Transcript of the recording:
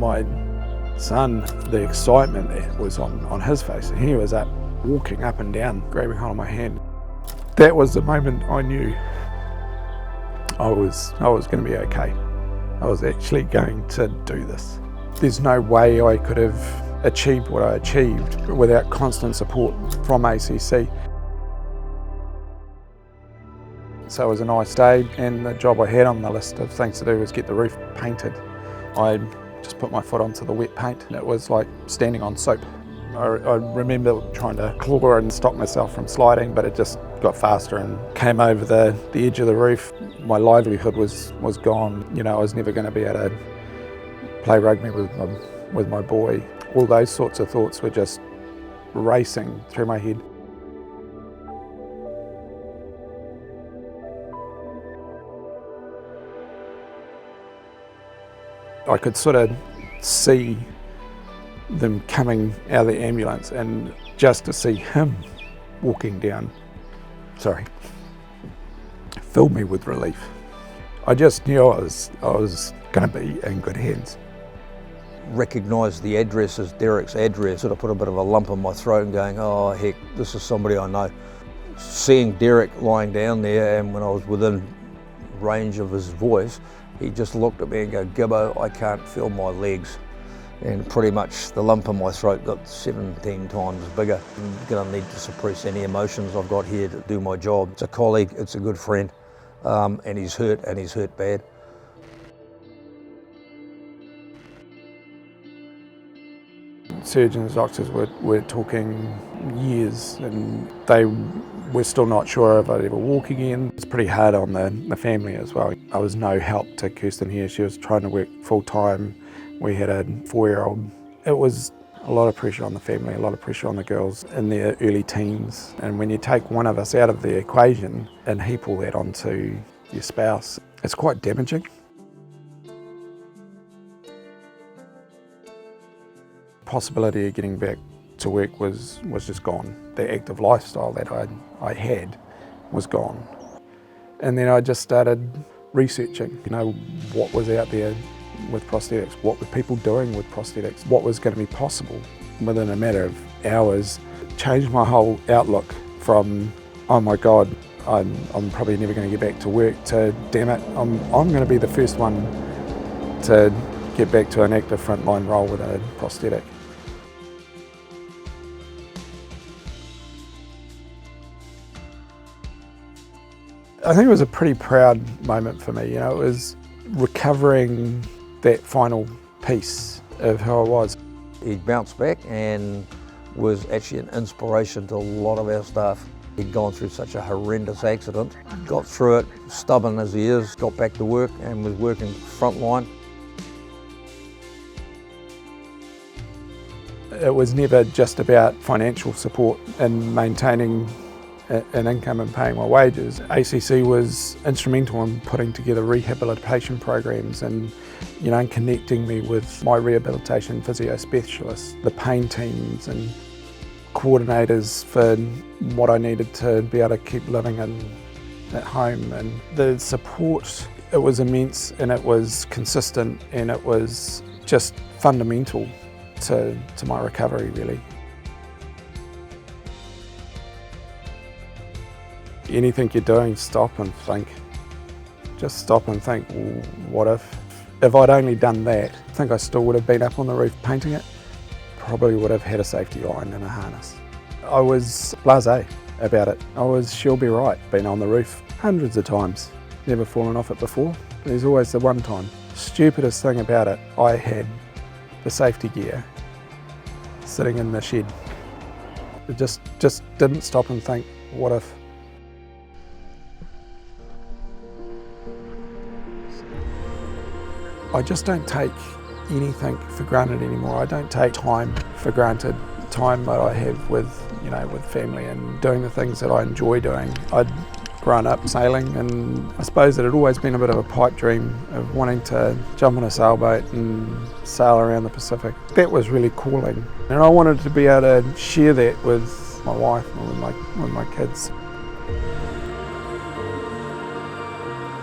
My son, the excitement there was on his face, and he was up, walking up and down, grabbing hold of my hand. That was the moment I knew I was going to be okay. I was actually going to do this. There's no way I could have achieved what I achieved without constant support from ACC. So it was a nice day, and the job I had on the list of things to do was get the roof painted. I just put my foot onto the wet paint, and it was like standing on soap. I remember trying to claw and stop myself from sliding, but it just got faster and came over the edge of the roof. My livelihood was gone. You know, I was never going to be able to play rugby with my boy. All those sorts of thoughts were just racing through my head. I could sort of see them coming out of the ambulance, and just to see him walking down, filled me with relief. I just knew I was going to be in good hands. Recognised the address as Derek's address. Sort of put a bit of a lump in my throat and going, oh heck, this is somebody I know. Seeing Derek lying down there, and when I was within range of his voice, he just looked at me and go, Gibbo, I can't feel my legs. And pretty much the lump in my throat got 17 times bigger. I'm going to need to suppress any emotions I've got here to do my job. It's a colleague, it's a good friend, and he's hurt bad. Surgeons, doctors were talking years, and they were still not sure if I'd ever walk again. It's pretty hard on the family as well. I was no help to Kirsten here. She was trying to work full time. We had a 4-year-old. It was a lot of pressure on the family, a lot of pressure on the girls in their early teens. And when you take one of us out of the equation and heap all that onto your spouse, it's quite damaging. Possibility of getting back to work was just gone. The active lifestyle that I had was gone. And then I just started researching, what was out there with prosthetics, what were people doing with prosthetics, what was going to be possible. Within a matter of hours, changed my whole outlook from, oh my God, I'm probably never going to get back to work, to damn it, I'm going to be the first one to get back to an active frontline role with a prosthetic. I think it was a pretty proud moment for me. It was recovering that final piece of who I was. He bounced back and was actually an inspiration to a lot of our staff. He'd gone through such a horrendous accident, got through it, stubborn as he is, got back to work and was working frontline. It was never just about financial support and maintaining an income and paying my wages. ACC was instrumental in putting together rehabilitation programs and connecting me with my rehabilitation physio specialists, the pain teams and coordinators for what I needed to be able to keep living at home. And the support, it was immense, and it was consistent, and it was just fundamental to my recovery, really. Anything you're doing, stop and think. Just stop and think, well, what if I'd only done that, I think I still would have been up on the roof painting it. Probably would have had a safety line and a harness. I was blasé about it. She'll be right. Been on the roof hundreds of times, never fallen off it before. There's always the one time. Stupidest thing about it, I had the safety gear sitting in the shed. It just didn't stop and think, what if? I just don't take anything for granted anymore. I don't take time for granted. Time that I have with family and doing the things that I enjoy doing. I'd grown up sailing, and I suppose it had always been a bit of a pipe dream of wanting to jump on a sailboat and sail around the Pacific. That was really calling, and I wanted to be able to share that with my wife and with my kids.